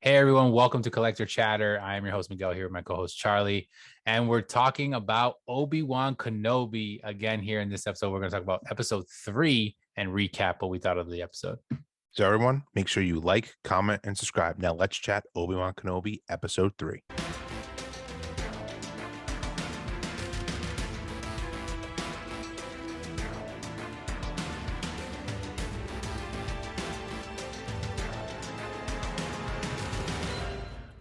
Hey everyone, welcome to Collector Chatter. I am your host Miguel here with my co-host Charlie, and we're talking about Obi-Wan Kenobi again here in this episode. We're going to talk about episode 3 and recap what we thought of the episode. So everyone, make sure you like, comment, and subscribe. Now let's chat Obi-Wan Kenobi episode 3.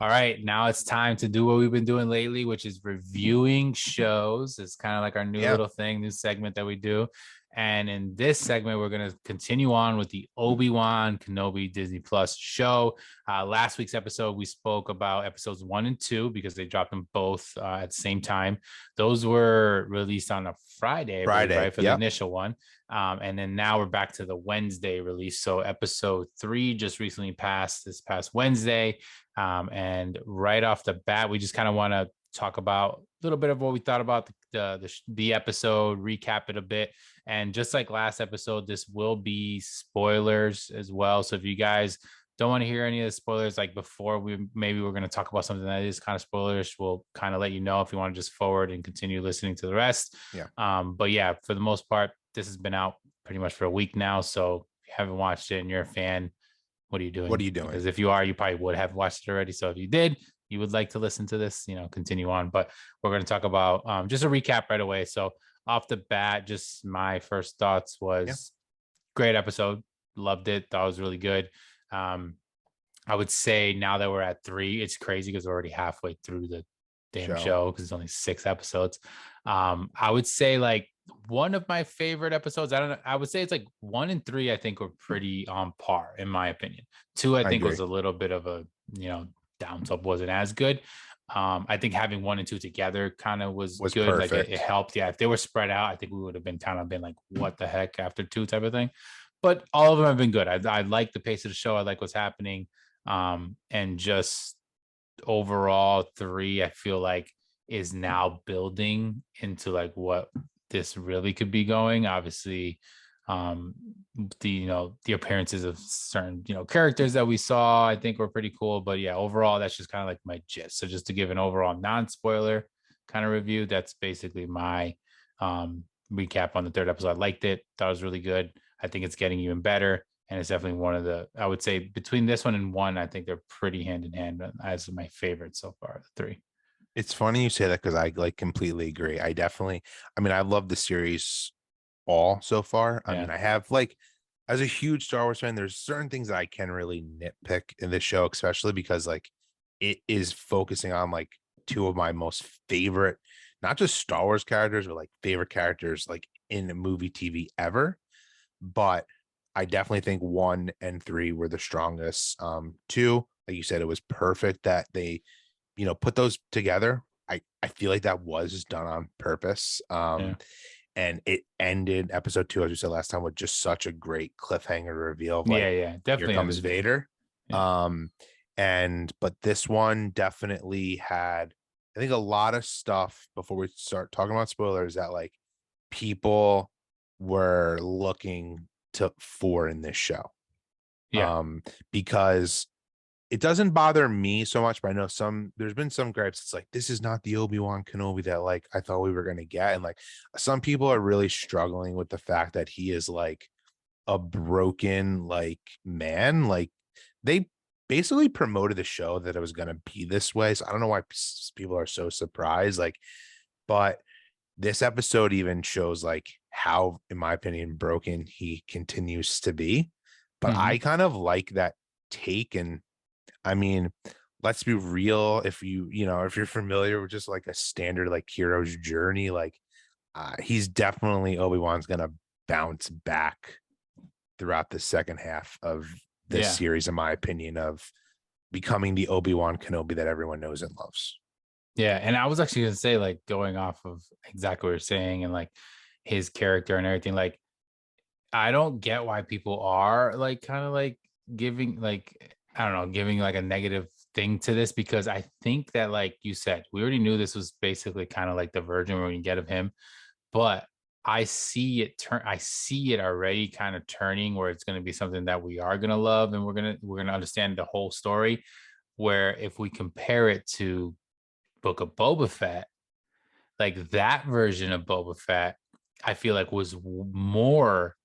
All right, now it's time to do what we've been doing lately, which is reviewing shows. It's kind of like our new little thing, new segment that we do. And in this segment, we're going to continue on with the Obi-Wan Kenobi Disney Plus show. Last week's episode, we spoke about episodes 1 and 2 because they dropped them both at the same time. Those were released on a Friday, right, for the initial one. And then now we're back to the Wednesday release. So episode 3 just recently passed this past Wednesday. And right off the bat, we just kind of want to talk about a little bit of what we thought about the episode, recap it a bit. And just like last episode, this will be spoilers as well. So if you guys don't want to hear any of the spoilers, like before we're going to talk about something that is kind of spoilers, we'll kind of let you know if you want to just forward and continue listening to the rest. But yeah, for the most part, this has been out pretty much for a week now. So if you haven't watched it and you're a fan, what are you doing? Because if you are, you probably would have watched it already. So if you did, you would like to listen to this, continue on. But we're going to talk about just a recap right away. So off the bat, just my first thoughts was great episode. Loved it. Thought it was really good. I would say now that we're at 3, it's crazy because we're already halfway through the damn show because it's only 6 episodes. I would say like one of my favorite episodes. I don't know. I would say it's like 1 and 3. I think were pretty on par in my opinion. 2, I think was a little bit of a down up, wasn't as good. I think having 1 and 2 together kind of was good. Perfect. Like it helped. Yeah, if they were spread out, I think we would have been like, what the heck after 2 type of thing. But all of them have been good. I like the pace of the show. I like what's happening. And just overall 3, I feel like is now building into like what this really could be going. Obviously, the appearances of certain characters that we saw I think were pretty cool. But yeah, overall that's just kind of like my gist. So just to give an overall non-spoiler kind of review, that's basically my recap on the 3rd episode. I liked it, thought it was really good. I think it's getting even better, and it's definitely one of the, I would say between this one and 1, I think they're pretty hand in hand as my favorite so far, the 3. It's funny you say that because I like completely agree. I love the series all so far. I mean, I have like, as a huge Star Wars fan, there's certain things that I can really nitpick in this show, especially because like it is focusing on like 2 of my most favorite, not just Star Wars characters, but like favorite characters like in a movie TV ever. But I definitely think 1 and 3 were the strongest. 2, like you said, it was perfect that they put those together. I feel like that was done on purpose. And it ended episode 2, as we said last time, with just such a great cliffhanger reveal of like, definitely here comes Vader. But this one definitely had, I think, a lot of stuff before we start talking about spoilers that like people were looking for in this show. Because it doesn't bother me so much, but I know there's been some gripes. It's like, this is not the Obi-Wan Kenobi that like I thought we were going to get. And like some people are really struggling with the fact that he is like a broken like man. Like they basically promoted the show that it was going to be this way. So I don't know why people are so surprised. Like, but this episode even shows like how, in my opinion, broken he continues to be. But I kind of like that take. And I mean, let's be real. If if you're familiar with just like a standard like hero's journey, like he's definitely, Obi-Wan's gonna bounce back throughout the second half of this series, in my opinion, of becoming the Obi-Wan Kenobi that everyone knows and loves. Yeah, and I was actually gonna say, like, going off of exactly what you're saying and like his character and everything, like I don't get why people are like kind of like giving like, I don't know, giving like a negative thing to this, because I think that, like you said, we already knew this was basically kind of like the version we're gonna get of him, but I see it already kind of turning where it's going to be something that we are going to love and we're going to understand the whole story. Where if we compare it to Book of Boba Fett, like that version of Boba Fett, I feel like was more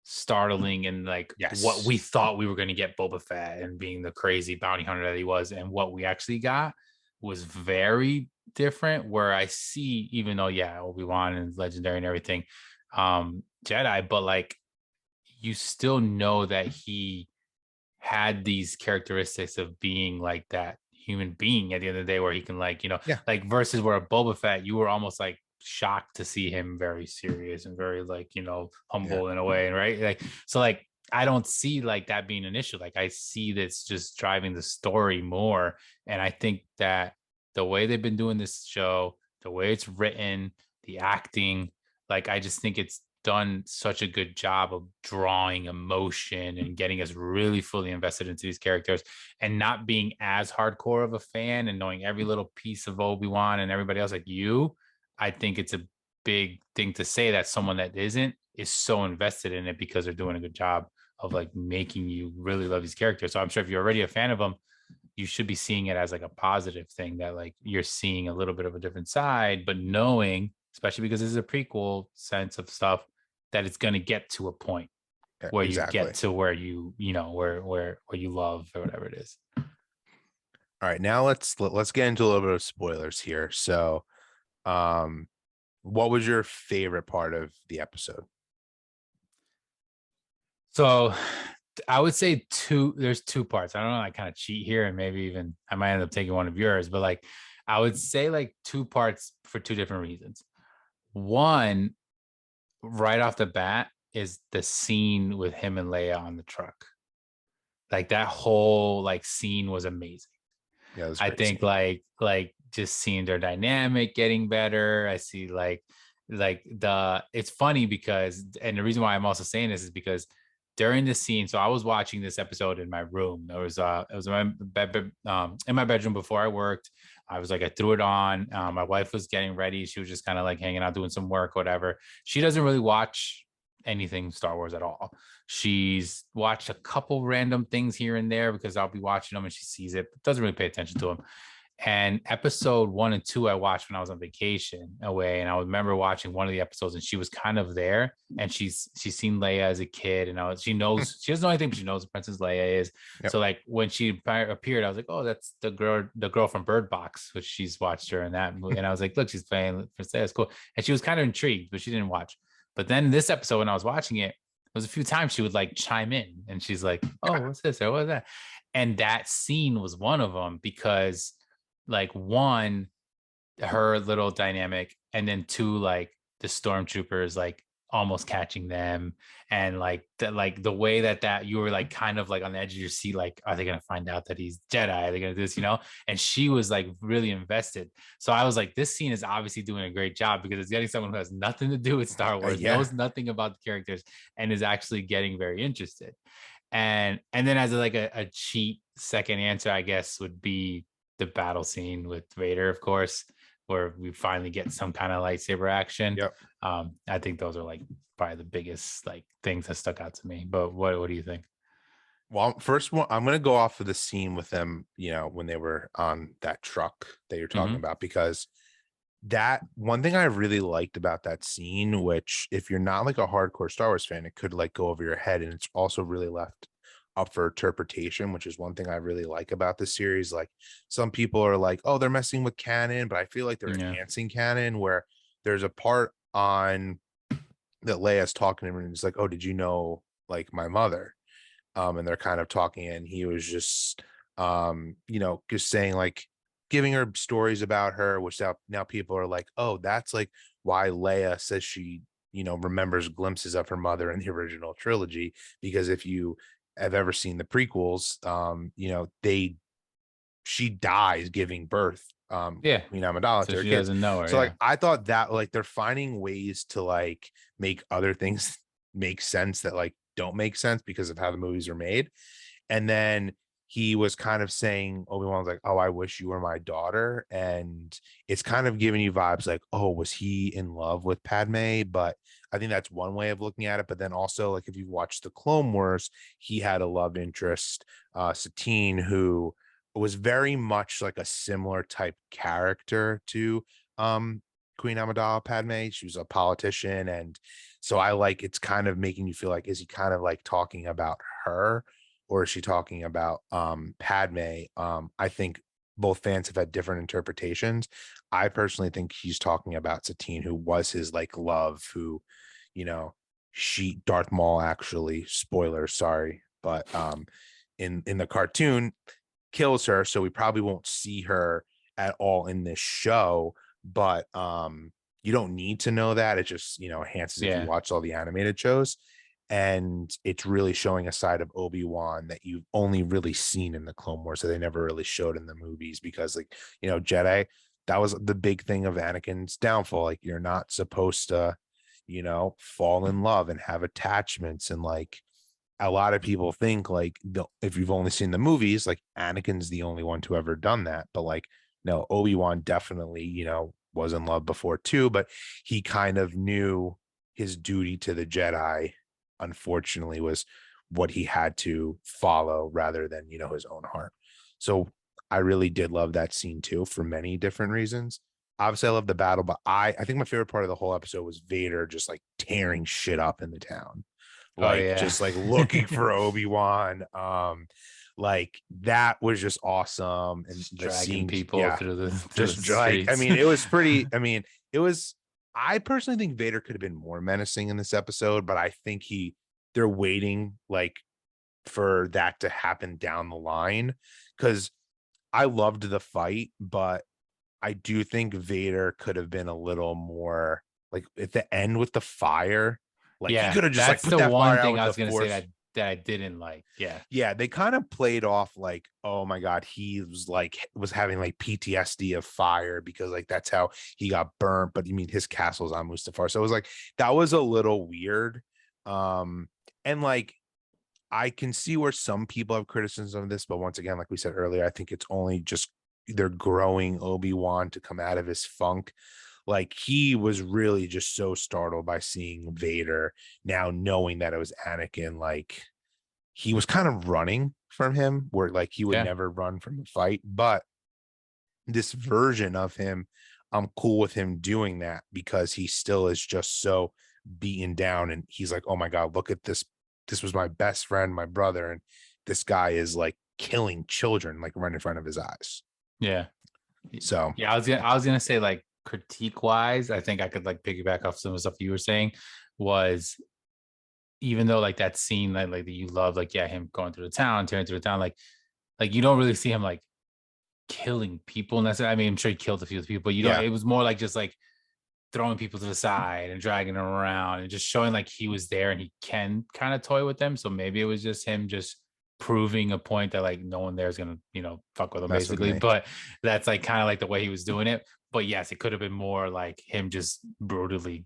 startling and like what Yes. we thought we were going to get Boba Fett and being the crazy bounty hunter that he was, and what we actually got was very different. Where I see, even though yeah, Obi-Wan and legendary and everything, Jedi, but like you still know that he had these characteristics of being like that human being at the end of the day, where he can like, Yeah. like versus where a Boba Fett, you were almost like shocked to see him very serious and very like, Yeah. humble in a way. Right. Like, so like, I don't see like that being an issue. Like I see this just driving the story more. And I think that the way they've been doing this show, the way it's written, the acting, like I just think it's done such a good job of drawing emotion and getting us really fully invested into these characters, and not being as hardcore of a fan and knowing every little piece of Obi-Wan and everybody else like you. I think it's a big thing to say that someone that isn't is so invested in it, because they're doing a good job of like making you really love these characters. So I'm sure if you're already a fan of them, you should be seeing it as like a positive thing, that like you're seeing a little bit of a different side, but knowing, especially because this is a prequel sense of stuff, that it's going to get to a point Yeah, where you get exactly. to where where you love or whatever it is. All right, now let's get into a little bit of spoilers here. So, um, what was your favorite part of the episode? So I would say there's two parts. I don't know, I kind of cheat here and maybe even I might end up taking one of yours, but like I would say like two parts for two different reasons. One, right off the bat, is the scene with him and Leia on the truck. Like that whole like scene was amazing. Yeah, that's a I great think scene. like just seeing their dynamic getting better. I see like it's funny because, and the reason why I'm also saying this is because during the scene, so I was watching this episode in my room. It was in my bedroom before I worked. I was like, I threw it on. My wife was getting ready. She was just kind of like hanging out, doing some work, whatever. She doesn't really watch anything Star Wars at all. She's watched a couple random things here and there because I'll be watching them and she sees it, but doesn't really pay attention to them. And episode 1 and 2, I watched when I was on vacation away. And I remember watching one of the episodes and she was kind of there, and she's seen Leia as a kid. And she Hmm. knows, she doesn't know anything, but she knows Princess Leia is. Yep. So like when she appeared, I was like, oh, that's the girl from Bird Box, which she's watched her in that movie. And I was like, look, she's playing Princess Leia. It's cool. And she was kind of intrigued, but she didn't watch. But then this episode, when I was watching it, there was a few times she would like chime in and she's like, oh, Yeah. what's this or what's that? And that scene was one of them because like one, her little dynamic, and then two, like the stormtroopers like almost catching them, and like the way that you were like kind of like on the edge of your seat, like are they gonna find out that he's Jedi, are they gonna do this, and she was like really invested. So I was like, this scene is obviously doing a great job because it's getting someone who has nothing to do with Star Wars, Yeah. knows nothing about the characters, and is actually getting very interested. And then as like a cheat second answer, I guess, would be the battle scene with Vader, of course, where we finally get some kind of lightsaber action. Yep. I think those are like probably the biggest like things that stuck out to me. But what do you think? Well, first one, I'm gonna go off of the scene with them, when they were on that truck that you're talking Mm-hmm. about, because that one thing I really liked about that scene, which if you're not like a hardcore Star Wars fan, it could like go over your head, and it's also really left up for interpretation, which is one thing I really like about the series. Like some people are like, oh, they're messing with canon, but I feel like they're Yeah. enhancing canon, where there's a part on that Leia's talking to him and it's like, oh, did you know like my mother? And they're kind of talking, and he was just just saying like giving her stories about her, which now people are like, oh, that's like why Leia says she remembers glimpses of her mother in the original trilogy, because if you have ever seen the prequels, they she dies giving birth, Yeah. Queen Amidala, So to her she kids. doesn't know her. So like Yeah. I thought that like they're finding ways to like make other things make sense that like don't make sense because of how the movies are made. And then he was kind of saying, Obi-Wan was like, oh, I wish you were my daughter. And it's kind of giving you vibes like, oh, was he in love with Padme? But I think that's one way of looking at it. But then also, like, if you watch the Clone Wars, he had a love interest, Satine, who was very much like a similar type character to Queen Amidala Padme. She was a politician, and so I like it's kind of making you feel like, is he kind of like talking about her, or is she talking about Padme? I think both fans have had different interpretations. I personally think he's talking about Satine, who was his like love, who, you know, she Darth Maul actually, spoilers, sorry, but in the cartoon kills her, so we probably won't see her at all in this show, but you don't need to know that. It just, enhances if you Yeah. watch all the animated shows, and it's really showing a side of Obi-Wan that you've only really seen in the Clone Wars, so they never really showed in the movies, because like, Jedi, that was the big thing of Anakin's downfall. Like, you're not supposed to, fall in love and have attachments, and like a lot of people think like, if you've only seen the movies, like Anakin's the only one to ever done that, but like, no, Obi-Wan definitely, was in love before too, but he kind of knew his duty to the Jedi, unfortunately, was what he had to follow rather than, his own heart. So I really did love that scene too, for many different reasons. Obviously I love the battle, but I think my favorite part of the whole episode was Vader just like tearing shit up in the town, Oh like yeah. just like looking for Obi-Wan. Like that was just awesome. And Just the dragging scene, people yeah, through the just like, I streets. mean, it was pretty, I mean, it was, I personally think Vader could have been more menacing in this episode, but I think they're waiting like for that to happen down the line, because I loved the fight, but I do think Vader could have been a little more like at the end with the fire. Like he Yeah, could have just like that's put the that one fire out thing with I the was gonna say force. that I didn't like. Yeah. Yeah, they kind of played off like, oh my God, he was having like PTSD of fire, because like that's how he got burnt. But you mean his castle's on Mustafar. So it was like that was a little weird. And like I can see where some people have criticism of this, but once again, like we said earlier, I think it's only just they're growing Obi-Wan to come out of his funk. Like he was really just so startled by seeing Vader, now knowing that it was Anakin. Like he was kind of running from him, where like he would Yeah. never run from a fight. But this version of him, I'm cool with him doing that, because he still is just so beaten down, and he's like, oh my God, look at this. This was my best friend, my brother, and this guy is like killing children like right in front of his eyes. Yeah. So Yeah, I was gonna say, like, critique wise, I think I could like piggyback off some of the stuff you were saying. Was, even though like that scene like that you love, like, yeah, him going through the town, tearing through the town, like you don't really see him like killing people necessarily. I mean, I'm sure he killed a few people, but you don't. yeah, It was more like just like throwing people to the side and dragging them around and just showing like he was there and he can kind of toy with them. So maybe it was just him just proving a point that like no one there is gonna fuck with him, mess with basically. me. But that's like kind of like the way he was doing it. But yes, it could have been more like him just brutally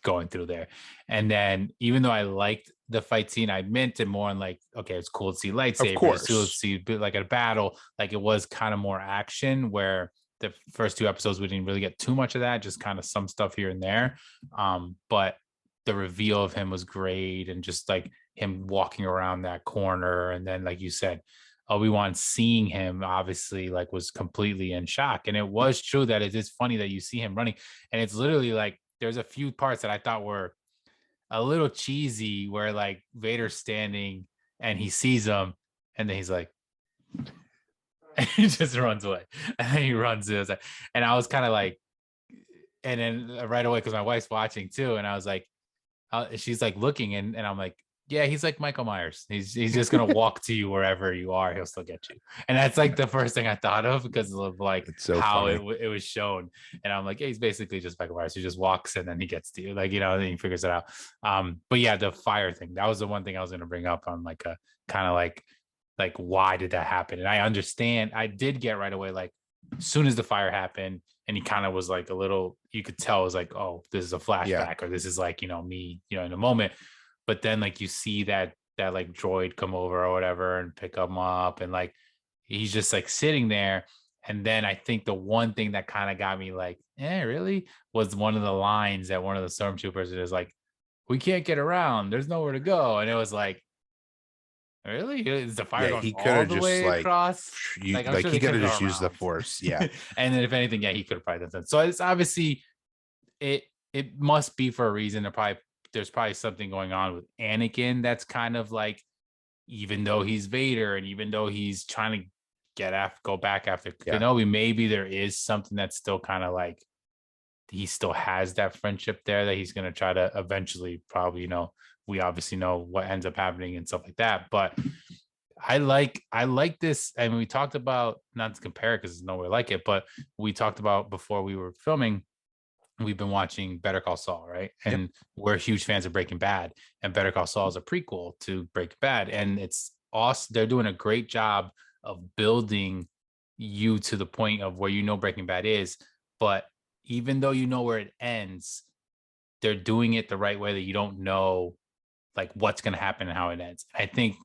going through there. And then, even though I liked the fight scene, I meant it more on like, okay, it's cool to see Of lightsabers, cool to course. see like a battle. Like it was kind of more action, where the first two episodes we didn't really get too much of that, just kind of some stuff here and there. But the reveal of him was great, and just like him walking around that corner, and then like you said, Obi-Wan seeing him obviously like was completely in shock. And it was true that it is funny that you see him running, and it's literally like there's a few parts that I thought were a little cheesy, where like Vader's standing and he sees him, and then he's like, and he just runs away, and then he runs it. And I was kind of like, and then right away, because my wife's watching too, and I was like, she's like looking, and I'm like, yeah, he's like Michael Myers. He's just gonna walk to you wherever you are. He'll still get you. And that's like the first thing I thought of, because of like It's so how funny. it was shown. And I'm like, yeah, he's basically just Michael Myers. He just walks and then he gets to you, like, then he figures it out. But yeah, the fire thing, that was the one thing I was gonna bring up on like a kind of like why did that happen? And I understand, I did get right away, like as soon as the fire happened and he kind of was like a little, you could tell it was like, oh, this is a Yeah, flashback, or this is like, me, in a moment. But then like you see that like droid come over or whatever and pick him up, and like he's just like sitting there. And then I think the one thing that kind of got me like, really, was one of the lines that one of the stormtroopers is like, we can't get around, there's nowhere to go. And it was like, Really? Is the fire Yeah, going he could all have the just way like across? you Like, I'm like sure he they could kept have it just used the around. force. Yeah. And then if anything, yeah, he could have probably done that. So it's obviously it must be for a reason. There's probably something going on with Anakin that's kind of like, even though he's Vader and even though he's trying to go back after Yeah. Kenobi, maybe there is something that's still kind of like he still has that friendship there that he's going to try to eventually probably, we obviously know what ends up happening and stuff like that. But I like this. I mean, we talked about, not to compare because there's nowhere like it, but we talked about before we were filming, we've been watching Better Call Saul, right? Yep. And we're huge fans of Breaking Bad, and Better Call Saul is a prequel to Breaking Bad, and it's awesome. They're doing a great job of building you to the point of where Breaking Bad is, but even though you know where it ends, they're doing it the right way that you don't know like what's going to happen and how it ends. I think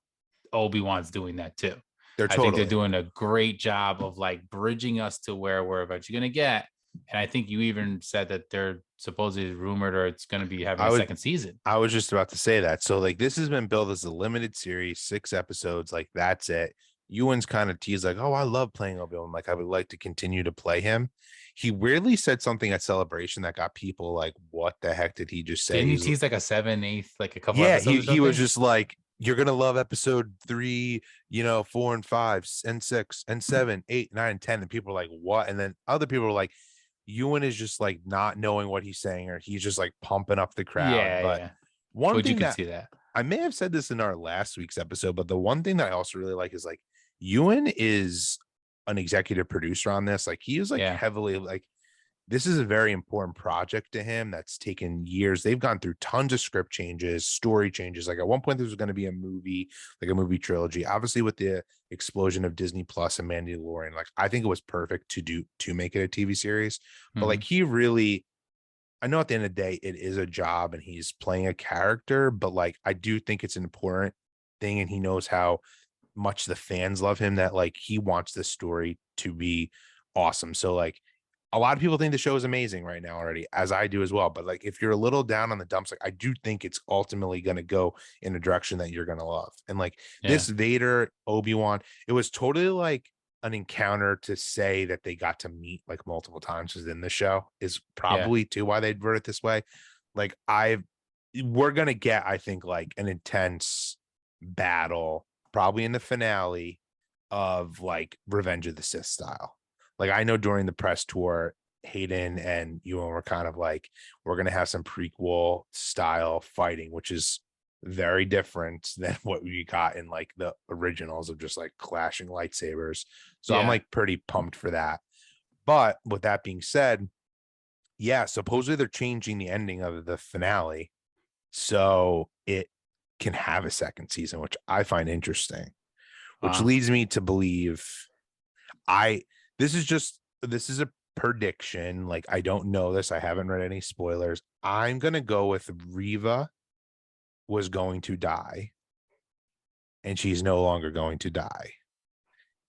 Obi-Wan's doing that too. They're I think they're totally. doing a great job of like bridging us to where we're eventually going to get. And I think you even said that they're supposedly rumored or it's going to be having I a would second season. I was just about to say that. So like this has been billed as a limited series, 6 episodes, like that's it. Ewan's kind of teased like, oh, I love playing Obi-Wan. Like I would like to continue to play him. He weirdly said something at Celebration that got people like, what the heck did he just say? Didn't he He's tease like a 7/8, like a couple yeah, episodes or he was something? just like, you're gonna love episode 3, 4 and 5 and 6 and 7, 8, 9, and 10. And people are like, what? And then other people are like, Ewan is just like not knowing what he's saying, or he's just like pumping up the crowd. Yeah, But yeah. one But you thing could that see that. I may have said this in our last week's episode, but the one thing that I also really like is like Ewan is an executive producer on this. Like he is like Yeah. heavily like this is a very important project to him that's taken years. They've gone through tons of script changes, story changes. Like at one point, there was going to be a movie, like a movie trilogy. Obviously, with the explosion of Disney Plus and Mandalorian, like I think it was perfect to make it a TV series. But like Mhm. he really, I know at the end of the day, it is a job and he's playing a character, but like I do think it's an important thing, and he knows how much the fans love him that like he wants this story to be awesome. So like a lot of people think the show is amazing right now already, as I do as well. But like if you're a little down on the dumps, like I do think it's ultimately going to go in a direction that you're going to love. And like Yeah. this Vader Obi-Wan, it was totally like an encounter to say that they got to meet like multiple times within the show is Yeah. probably too why they wrote it this way. Like we're gonna get, I think, like an intense battle probably in the finale of like Revenge of the Sith style. Like I know during the press tour, Hayden and Ewan were kind of like, we're gonna have some prequel style fighting, which is very different than what we got in like the originals of just like clashing lightsabers. So I'm Yeah. like pretty pumped for that. But with that being said, yeah, supposedly they're changing the ending of the finale so it can have a second season, which I find interesting, which Wow. leads me to believe I this is a prediction. Like I don't know this. I haven't read any spoilers. I'm gonna go with Riva was going to die, and she's no longer going to die.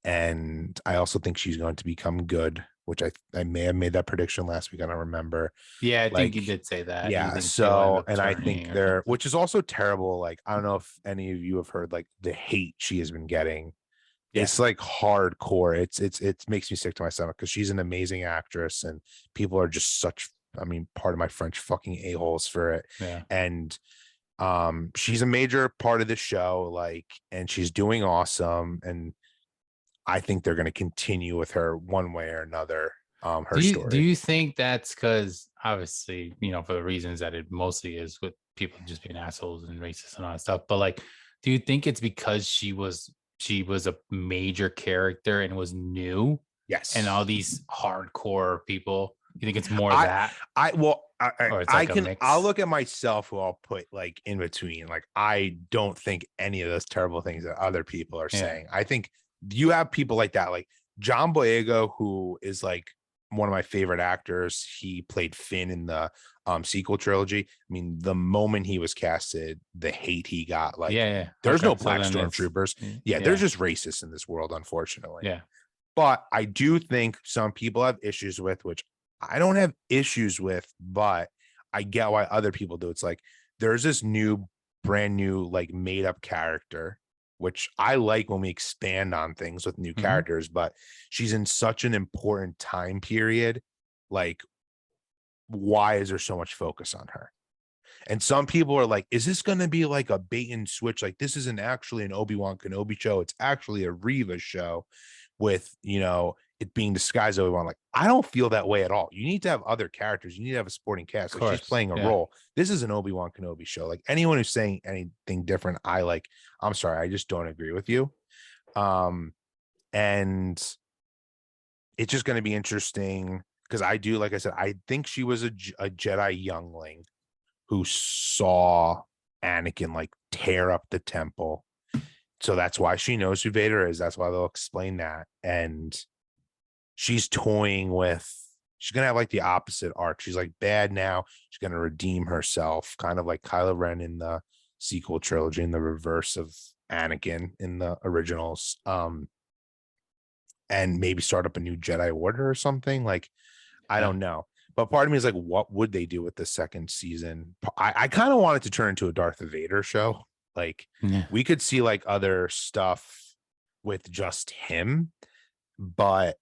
And I also think she's going to become good, which I may have made that prediction last week. I don't remember. Yeah, I think you Like, did say that. You yeah. think she'll end So, up and I turning think or something. which is also terrible. Like, I don't know if any of you have heard like the hate she has been getting. Yeah. It's like hardcore. It makes me sick to my stomach because she's an amazing actress, and people are just such, I mean, part of my French, fucking a-holes for it. Yeah. And she's a major part of the show, like, and she's doing awesome. And I think they're going to continue with her one way or another. Her Do story. you think that's because obviously, for the reasons that it mostly is with people just being assholes and racist and all that stuff, but like, do you think it's because she was a major character and was new and all Yes. these hardcore people? You think it's more I that well or it's like a I'll mix? look at myself who I'll put like in between. Like I don't think any of those terrible things that other people are Yeah. saying. I think you have people like that, like John Boyega, who is like one of my favorite actors. He played Finn in the sequel trilogy. I mean, the moment he was casted, the hate he got, like Yeah, yeah. there's Okay. no So black then it's stormtroopers. Yeah, they're yeah. just racist in this world, unfortunately. Yeah. But I do think some people have issues with, which I don't have issues with, but I get why other people do. It's like there's this brand new, like made up character which I like when we expand on things with new characters, but she's in such an important time period. Like, why is there so much focus on her? And some people are like, is this going to be like a bait and switch? Like, this isn't actually an Obi-Wan Kenobi show. It's actually a Reva show with, it being disguised Obi-Wan. Like, I don't feel that way at all. You need to have other characters. You need to have a supporting cast. Like, she's playing a role. This is an Obi-Wan Kenobi show. Like, anyone who's saying anything different, I'm sorry, I just don't agree with you. And it's just going to be interesting because I do, like I said, I think she was a Jedi youngling who saw Anakin like tear up the temple. So that's why she knows who Vader is. That's why they'll explain that. And she's toying with, she's going to have like the opposite arc. She's like bad now. She's going to redeem herself, kind of like Kylo Ren in the sequel trilogy, in the reverse of Anakin in the originals. And maybe start up a new Jedi Order or something. Like, I don't know. But part of me is like, what would they do with the second season? I kind of want it to turn into a Darth Vader show. Like, we could see like other stuff with just him, but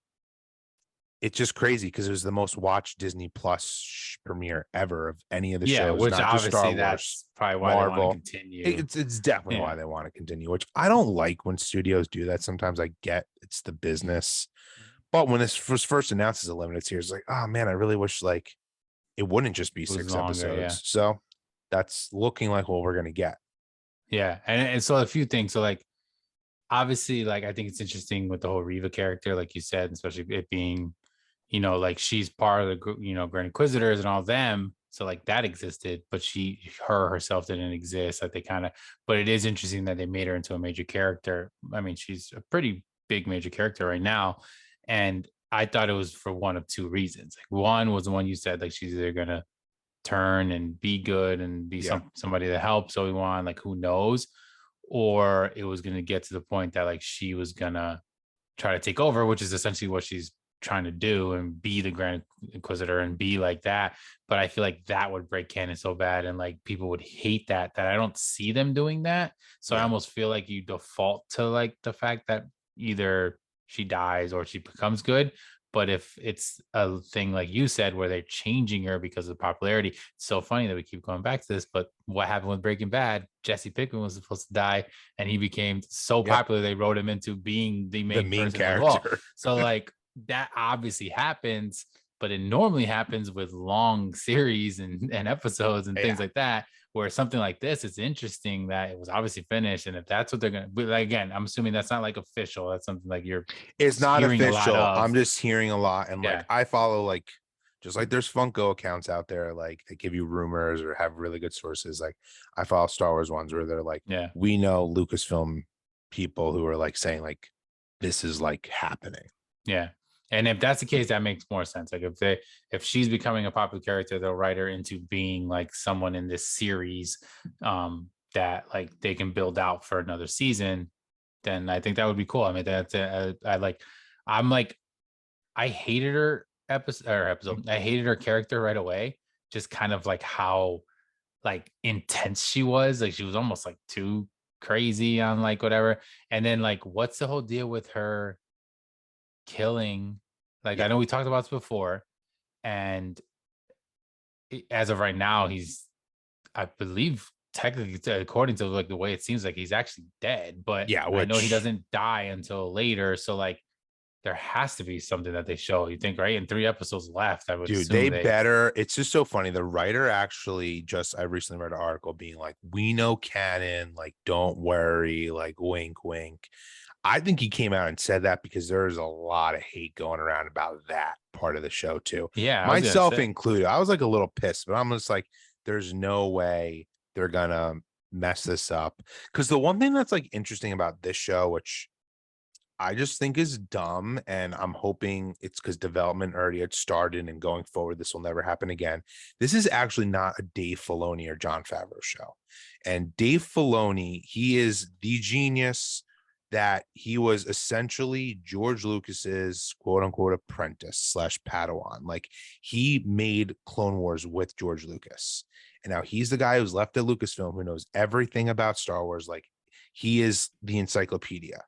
it's just crazy because it was the most watched Disney Plus premiere ever of any of the shows. Which not obviously just Star Wars, that's probably why Marvel. they want to continue. It's definitely why they want to continue, which I don't like when studios do that. Sometimes I get it's the business. But when this was first announced as a limited series, like, oh man, I really wish like it wouldn't just be 6 episodes. So that's looking like what we're gonna get. Yeah, and so a few things. So like, obviously, like I think it's interesting with the whole Reva character, like you said, especially it being, like she's part of the Grand Inquisitors and all them. So like that existed, but her herself didn't exist. Like they kind of, but it is interesting that they made her into a major character. I mean, she's a pretty big major character right now. And I thought it was for one of two reasons. Like one was the one you said, like she's either gonna turn and be good and be somebody that helps Obi-Wan, like who knows, or it was gonna get to the point that like she was gonna try to take over, which is essentially what she's trying to do and be the Grand Inquisitor and be like that. But I feel like that would break canon so bad and like people would hate that I don't see them doing that. So I almost feel like you default to like the fact that either she dies or she becomes good. But if it's a thing like you said where they're changing her because of the popularity, it's so funny that we keep going back to this. But what happened with Breaking Bad? Jesse Pinkman was supposed to die, and he became so popular they wrote him into being the main character. So like that obviously happens, but it normally happens with long series and episodes and things like that. Where something like this, it's interesting that it was obviously finished, and if that's what they're gonna. But like, again, I'm assuming that's not like official. That's something like you're. It's not official. I'm just hearing a lot, and like I follow like, just like there's Funko accounts out there, like they give you rumors or have really good sources. Like I follow Star Wars ones where they're like, we know Lucasfilm people who are like saying like, this is like happening. Yeah. And if that's the case, that makes more sense. Like if she's becoming a popular character, they'll write her into being like someone in this series that like they can build out for another season. Then I think that would be cool. I mean, I hated her episode. I hated her character right away. Just kind of like how like intense she was. Like she was almost like too crazy on like whatever. And then like, what's the whole deal with her killing? Like I know we talked about this before, and as of right now, I believe technically, according to like the way it seems like he's actually dead, but I know he doesn't die until later. So like there has to be something that they show, you think, right? And 3 episodes left, I would assume better. It's just so funny. The writer actually I recently read an article being like, we know canon, like don't worry, like wink wink. I think he came out and said that because there's a lot of hate going around about that part of the show too. Yeah, myself included. I was like a little pissed, but I'm just like, there's no way they're gonna mess this up. Because the one thing that's like interesting about this show, which I just think is dumb, and I'm hoping it's because development already had started and going forward, this will never happen again. This is actually not a Dave Filoni or Jon Favreau show. And Dave Filoni, he is the genius that he was essentially George Lucas's quote unquote apprentice / Padawan. Like he made Clone Wars with George Lucas. And now he's the guy who's left at Lucasfilm who knows everything about Star Wars. Like He is the encyclopedia.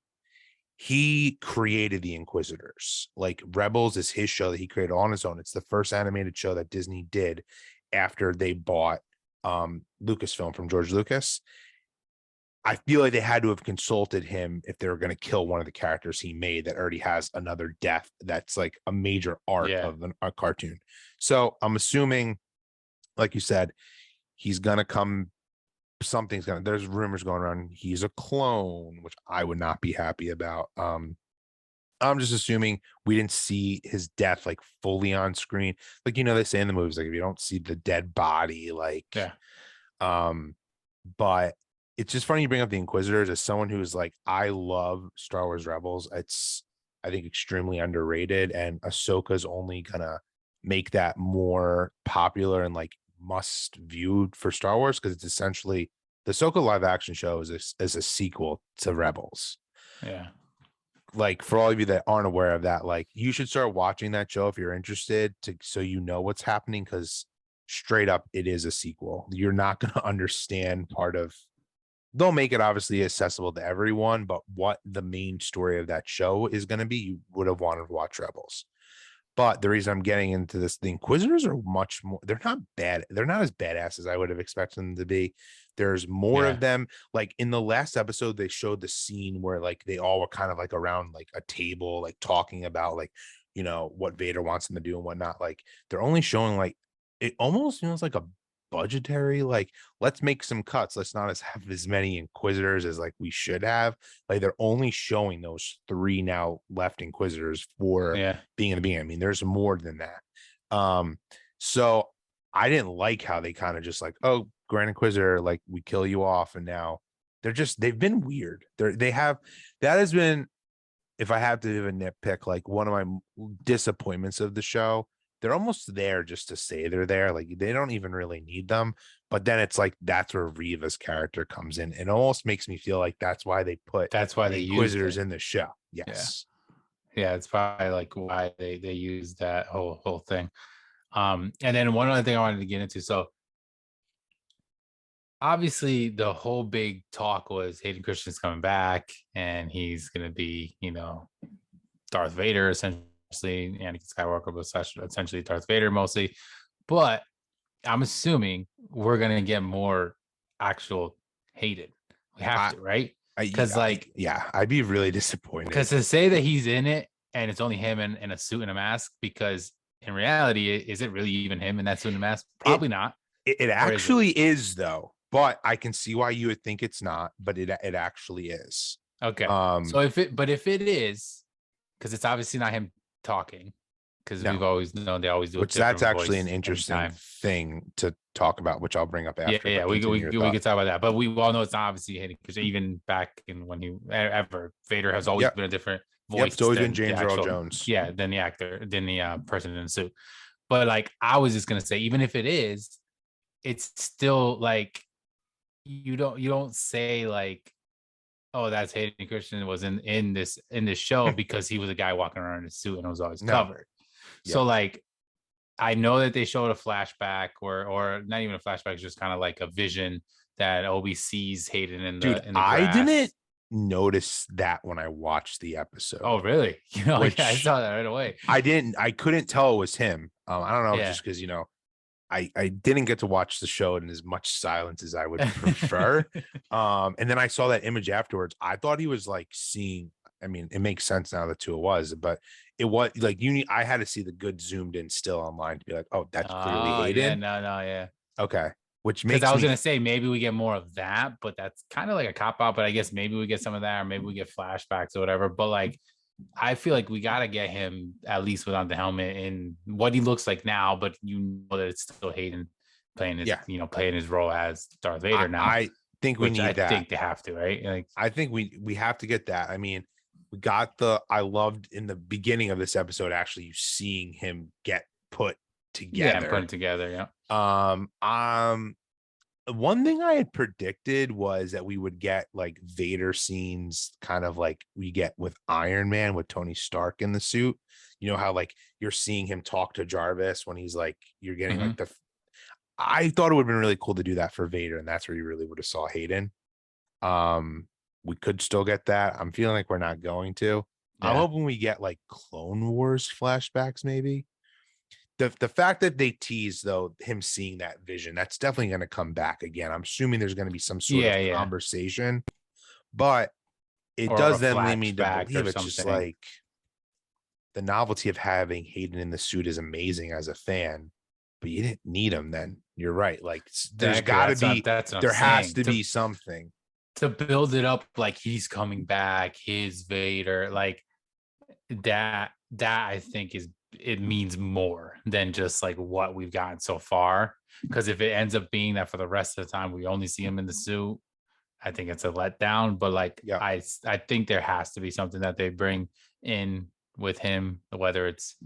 He created the Inquisitors. Like Rebels is his show that he created on his own. It's the first animated show that Disney did after they bought Lucasfilm from George Lucas. I feel like they had to have consulted him if they were going to kill one of the characters he made that already has another death that's like a major arc of a cartoon. So I'm assuming, like you said, he's going to come. There's rumors going around. He's a clone, which I would not be happy about. I'm just assuming we didn't see his death like fully on screen. Like, they say in the movies, like if you don't see the dead body, like, but it's just funny you bring up the Inquisitors as someone who's like, I love Star Wars Rebels. It's, I think, extremely underrated, and Ahsoka's only gonna make that more popular and like must viewed for Star Wars, because it's essentially the Ahsoka live action show is a sequel to Rebels. Yeah. Like, for all of you that aren't aware of that, like, you should start watching that show if you're interested, so you know what's happening, because straight up it is a sequel. You're not going to understand they'll make it obviously accessible to everyone, but what the main story of that show is going to be, you would have wanted to watch Rebels. But the reason I'm getting into this, the Inquisitors are much more, they're not bad. They're not as badass as I would have expected them to be. There's more of them. Like in the last episode, they showed the scene where like they all were kind of like around like a table, like talking about like, what Vader wants them to do and whatnot. Like they're only showing like, it almost feels like a budgetary, like, let's make some cuts. Let's not have as many Inquisitors as like we should have. Like they're only showing those 3 now left Inquisitors for being in the beginning. I mean, there's more than that. So I didn't like how they kind of just like, oh, Grand Inquisitor, like we kill you off, and now they've been weird. That has been, if I have to give a nitpick, like one of my disappointments of the show. They're almost there just to say they're there. Like they don't even really need them. But then it's like, that's where Reva's character comes in. It almost makes me feel like that's why they the Inquisitors in the show. Yes. Yeah, it's probably like why they use that whole thing. And then one other thing I wanted to get into. So obviously the whole big talk was Hayden Christensen's coming back and he's gonna be, Darth Vader essentially. Anakin Skywalker, but essentially Darth Vader mostly. But I'm assuming we're gonna get more actual Hayden. We have to, right? Because I'd be really disappointed. Because to say that he's in it and it's only him in a suit and a mask, because in reality, is it really even him in that suit and mask? Probably not. It actually is though. But I can see why you would think it's not. But it actually is. Okay. So if it is, because it's obviously not him talking, because we've always known they always do, which that's actually an interesting thing to talk about, which I'll bring up after. We can talk about that, but we all know it's not obviously Hayden, because even back in when Vader has always been a different voice. It's always been James Earl Jones, than the actor, than the person in the suit. But like, I was just gonna say, even if it is, it's still like you don't say like, oh, that's Hayden Christensen was in this show because he was a guy walking around in a suit and it was always covered. Yeah. So like, I know that they showed a flashback or not even a flashback, it's just kind of like a vision that Obi sees Hayden in the grass. I didn't notice that when I watched the episode. Oh, really? I saw that right away. I couldn't tell it was him. I don't know, just because, I didn't get to watch the show in as much silence as I would prefer. And then I saw that image afterwards. I thought he was like seeing, I mean, it makes sense now that it was, but it was like I had to see the good zoomed in still online to be like, oh, that's clearly Hayden. Yeah. Okay. Which makes, I was going to say, maybe we get more of that, but that's kind of like a cop out, but I guess maybe we get some of that, or maybe we get flashbacks or whatever. But like, I feel like we got to get him at least without the helmet in what he looks like now, but that it's still Hayden playing his, playing his role as Darth Vader now. I think we need that. I think they have to, right? Like, I think we have to get that. I mean, we got I loved in the beginning of this episode, actually seeing him get put together. Yeah, put it together. Yeah. One thing I had predicted was that we would get like Vader scenes, kind of like we get with Iron Man with Tony Stark in the suit. You know how like you're seeing him talk to Jarvis when he's like, you're getting like I thought it would have been really cool to do that for Vader, and that's where you really would have saw Hayden. we could still get that. I'm feeling like we're not going to. I'm Yeah. hoping we get like Clone Wars flashbacks, maybe. The fact that they tease though him seeing that vision, that's definitely going to come back again. I'm assuming there's going to be some sort of Yeah. conversation, but it Or a does then lead me to flashback or believe it's just something. like the novelty of having Hayden in the suit is amazing as a fan, but you didn't need him then. You're right. Like there's Exactly. got to be, That's what I'm there has saying. to be something. To build it up like he's coming back, his Vader, like that I think is, it means more than just like what we've gotten so far. Because if it ends up being that for the rest of the time we only see him in the suit, I think it's a letdown. But like Yeah. I think there has to be something that they bring in with him, whether it's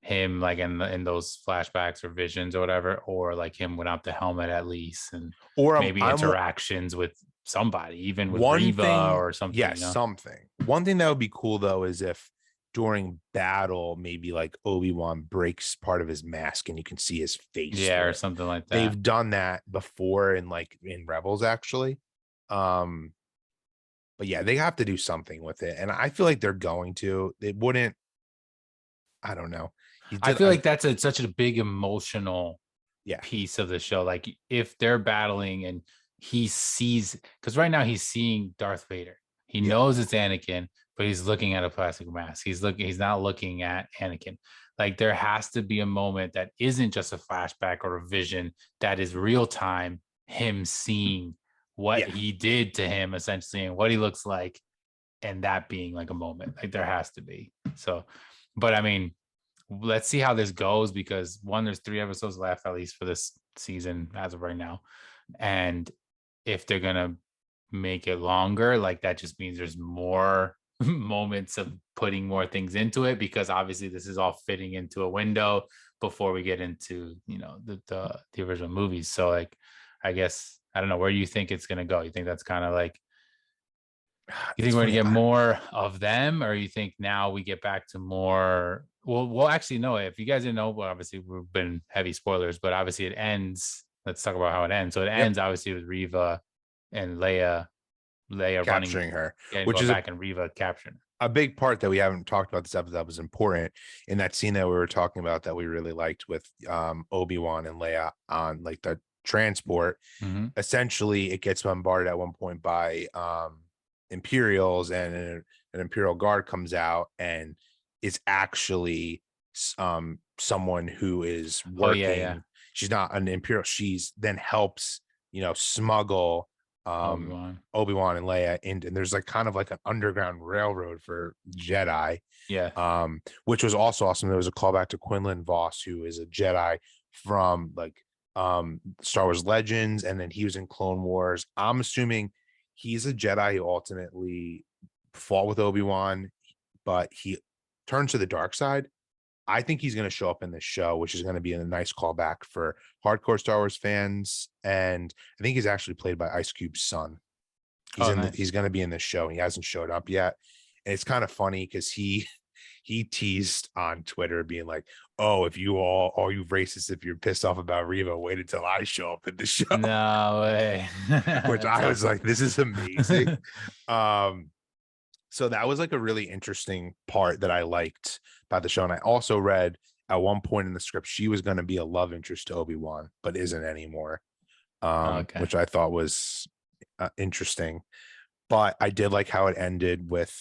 him like in those flashbacks or visions or whatever, or like him without the helmet at least, and Or maybe interactions with somebody, even with one Riva thing, or something, yes, something. One thing that would be cool though is if during battle, maybe like Obi-Wan breaks part of his mask and you can see his face Yeah, through or it. something like that. They've done that before in like in Rebels actually. But yeah, they have to do something with it. And I feel like they're going to. It wouldn't, I don't know. I feel like that's such a big emotional yeah, piece of the show. Like if they're battling and he sees, because right now he's seeing Darth Vader. He knows it's Anakin, but he's looking at a plastic mask. He's not looking at Anakin. Like there has to be a moment that isn't just a flashback or a vision, that is real time, him seeing what he did to him essentially and what he looks like, and that being like a moment. Like there has to be. So, but I mean, let's see how this goes, because one, there's 3 episodes left at least for this season as of right now, and if they're gonna make it longer, like that just means there's more moments of putting more things into it, because obviously this is all fitting into a window before we get into the original movies. So like I guess I don't know, where do you think it's gonna go? You think that's kind of like, you think we're gonna get more of them, or you think now we get back to more? Well, actually, no. If you guys didn't know, well, obviously we've been heavy spoilers, but obviously it ends. Let's talk about how it ends. So it ends obviously with Riva and Leia capturing her, which going is back and Riva capturing her. A big part that we haven't talked about this episode that was important in that scene that we were talking about that we really liked with Obi-Wan and Leia on like the transport. Mm-hmm. Essentially, it gets bombarded at one point by Imperials, and an Imperial guard comes out and is actually someone who is working. She's not an Imperial. She's then helps smuggle Obi-Wan and Leia and there's like kind of like an underground railroad for Jedi, which was also awesome. There was a callback to Quinlan Vos, who is a Jedi from like Star Wars Legends, and then he was in Clone Wars. I'm assuming he's a Jedi who ultimately fought with Obi-Wan, but he turned to the dark side. I think he's going to show up in this show, which is going to be a nice callback for hardcore Star Wars fans. And I think he's actually played by Ice Cube's son. He's going to be in this show. He hasn't showed up yet. And it's kind of funny because he teased on Twitter being like, "Oh, if you all you racists, if you're pissed off about Riva, wait until I show up in the show." No way. Which I was like, this is amazing. So that was like a really interesting part that I liked about the show. And I also read at one point in the script, she was going to be a love interest to Obi-Wan, but isn't anymore, which I thought was interesting. But I did like how it ended with,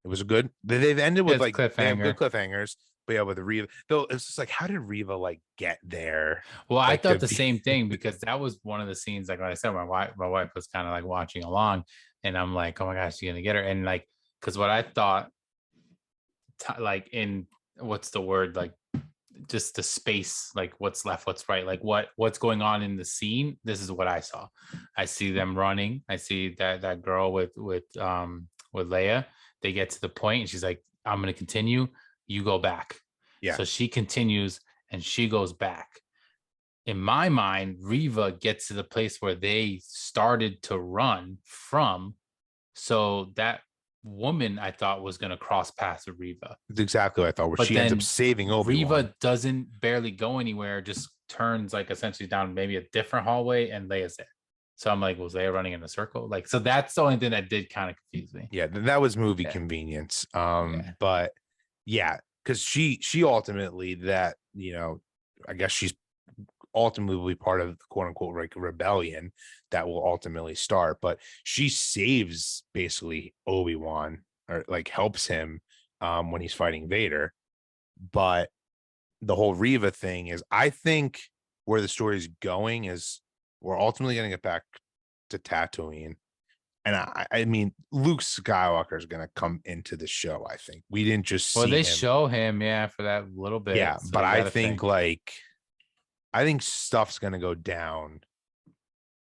it was a good, they've ended with like, they have good cliffhangers. But yeah, with Riva, though, it's just like, how did Riva like get there? Well, like, I thought the same thing, because that was one of the scenes. Like I said, my wife was kind of like watching along, and I'm like, oh my gosh, she's gonna get her. And like, because what I thought, like in what's the word, like just the space, like what's left, what's right, like what's going on in the scene. This is what I saw. I see them running. I see that girl with Leia. They get to the point, and she's like, I'm gonna continue. You go back. Yeah. So she continues and she goes back. In my mind, Riva gets to the place where they started to run from. So that woman, I thought, was going to cross paths with Riva. That's exactly what I thought, where she ends up saving Obi-Wan. Riva doesn't barely go anywhere, just turns like essentially down maybe a different hallway, and Leia's there. So I'm like, was Leia running in a circle? Like, so that's the only thing that did kind of confuse me. Yeah, that was movie Yeah. convenience. Yeah. But yeah, because she ultimately that, I guess she's ultimately will be part of the quote unquote like rebellion that will ultimately start. But she saves basically Obi-Wan, or like helps him when he's fighting Vader. But the whole Riva thing is, I think where the story is going is we're ultimately going to get back to Tatooine. And I mean, Luke Skywalker is going to come into the show. I think we didn't just Well, see they him. show him, yeah, for that little bit. Yeah, So but you I got to think think. like I think stuff's going to go down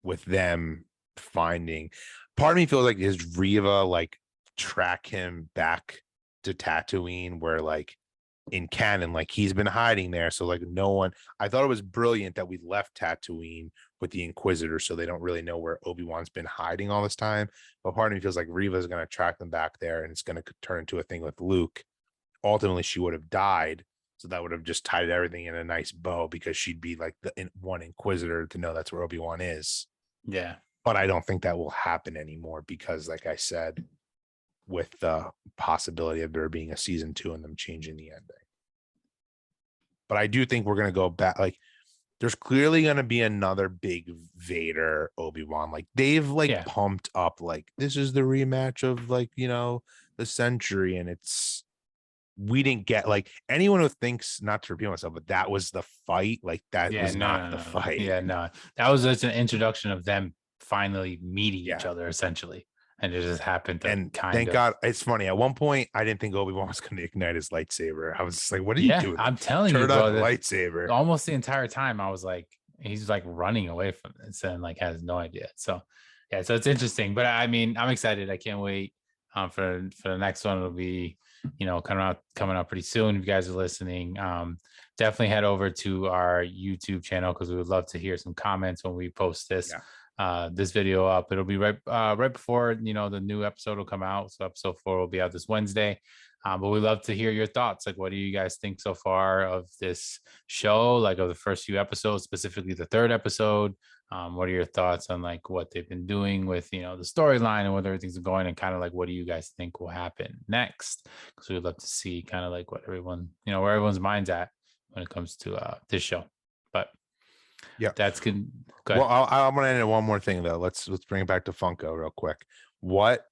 with them finding. Part of me feels like his Riva like track him back to Tatooine, where like in canon, like he's been hiding there. So like no one, I thought it was brilliant that we left Tatooine with the Inquisitor, so they don't really know where Obi-Wan's been hiding all this time. But part of me feels like Riva is going to track them back there, and it's going to turn into a thing with Luke. Ultimately, she would have died, so that would have just tied everything in a nice bow, because she'd be like the one Inquisitor to know that's where Obi-Wan is. Yeah. But I don't think that will happen anymore, because like I said, with the possibility of there being a season 2 and them changing the ending. But I do think we're going to go back. Like, there's clearly going to be another big Vader Obi-Wan. Like, they've like pumped up, like, this is the rematch of like, the century. And we didn't get like anyone who thinks, not to repeat myself, but that was the fight. Like, that was not the fight. Yeah, no. That was just an introduction of them finally meeting each Yeah. other, essentially. And it just happened to And thank God, it's funny. At one point, I didn't think Obi-Wan was going to ignite his lightsaber. I was just like, what are you doing? I'm telling you, Turn on bro. the lightsaber. Almost the entire time, I was like, he's like running away from this and like has no idea. So, yeah, so it's interesting. But I mean, I'm excited. I can't wait for the next one. It'll be, coming out pretty soon. If you guys are listening, definitely head over to our YouTube channel, because we would love to hear some comments when we post this. Yeah. This video up. It'll be right before the new episode will come out. So episode 4 will be out this Wednesday. But we'd love to hear your thoughts. Like, what do you guys think so far of this show? Like, of the first few episodes, specifically the 3rd episode. What are your thoughts on like what they've been doing with the storyline and where everything's going, and kind of like what do you guys think will happen next? Because we'd love to see kind of like what everyone, where everyone's mind's at when it comes to this show. But yeah, that's good. Well, I'm gonna end it one more thing though. Let's bring it back to Funko real quick. What,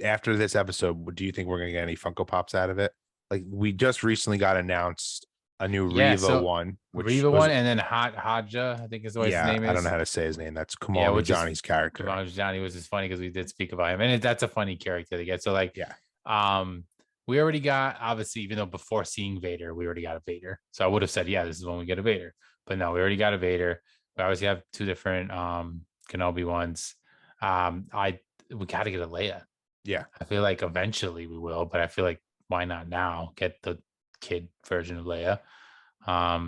after this episode, do you think we're gonna get any Funko Pops out of it? Like, we just recently got announced a new Riva one, which Riva was one, and then Hadja, I think is what his name is. I don't know how to say his name. That's Kamal Johnny's character. Kamal Johnny, was just funny because we did speak about him, and that's a funny character to get. So like, we already got, obviously, even though before seeing Vader, we already got a Vader. So I would have said, yeah, this is when we get a Vader. But no, we already got a Vader. We obviously have 2 different Kenobi ones. We got to get a Leia. Yeah, I feel like eventually we will, but I feel like why not now get the kid version of Leia? I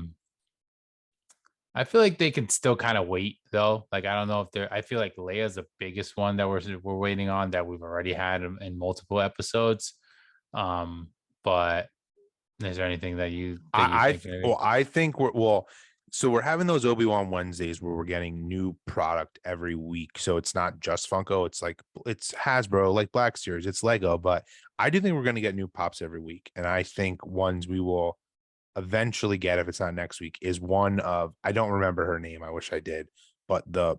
feel like they can still kind of wait though. Like, I don't know if they're. I feel like Leia's the biggest one that we're waiting on, that we've already had in multiple episodes. But is there anything that you I think so we're having those Obi-Wan Wednesdays where we're getting new product every week. So it's not just Funko, it's like it's Hasbro, like Black Series, it's Lego. But I do think we're going to get new pops every week. And I think ones we will eventually get, if it's not next week, is one of, I don't remember her name, I wish I did, but the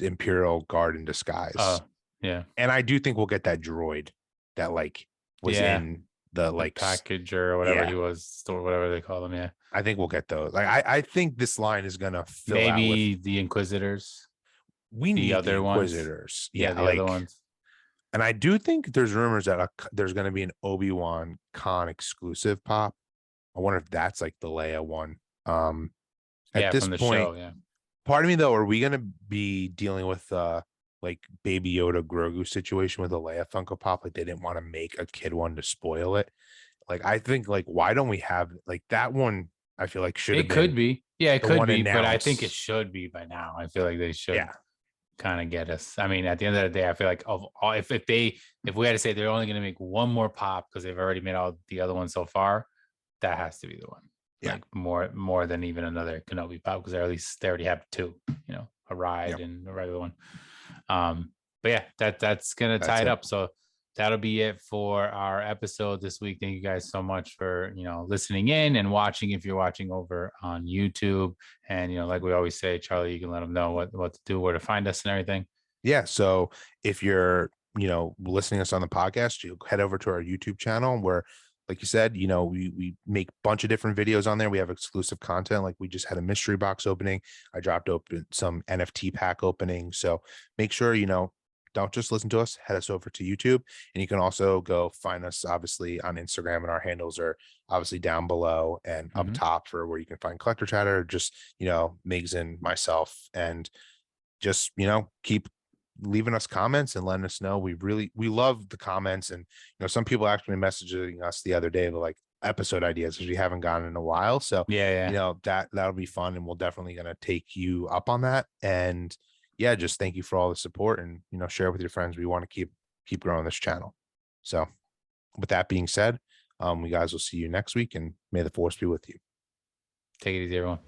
Imperial Guard in disguise. Oh, yeah. And I do think we'll get that droid that like was in the like package or whatever he was, store, whatever they call them. Yeah, I think we'll get those. Like, I think this line is gonna fill maybe out with the Inquisitors. We need the Inquisitors. Yeah, the other ones. And I do think there's rumors that there's going to be an Obi-Wan Con exclusive pop. I wonder if that's like the Leia one. At this point, part of me though, are we going to be dealing with like Baby Yoda Grogu situation with a Leia Funko Pop? Like, they didn't want to make a kid one to spoil it. Like, I think, like, why don't we have like that one? I feel like should have been. It could be. Yeah, it could be, but I think it announced. should be by now. I feel like they should. Yeah. Kind of get us. I mean, at the end of the day, I feel like if we had to say they're only going to make one more pop because they've already made all the other ones so far, that has to be the one. like more than even another Kenobi pop, because at least they already have two, a ride and a regular one. But yeah, that's gonna tie it up. So that'll be it for our episode this week. Thank you guys so much for listening in and watching. If you're watching over on YouTube, and like we always say, Charlie, you can let them know what to do, where to find us, and everything. Yeah. So if you're listening to us on the podcast, you head over to our YouTube channel where, like you said, we make a bunch of different videos on there. We have exclusive content. Like we just had a mystery box opening. I dropped open some NFT pack opening. So make sure, don't just listen to us, head us over to YouTube. And you can also go find us obviously on Instagram, and our handles are obviously down below and up top for where you can find Collector Chatter, just, Migs and myself, and just, keep leaving us comments and letting us know. We love the comments. And some people actually messaging us the other day, like episode ideas, because we haven't gotten in a while. So that'll be fun, and we'll definitely gonna take you up on that. And just thank you for all the support, and share it with your friends. We want to keep growing this channel. So with that being said, we guys will see you next week, and may the force be with you. Take it easy, everyone.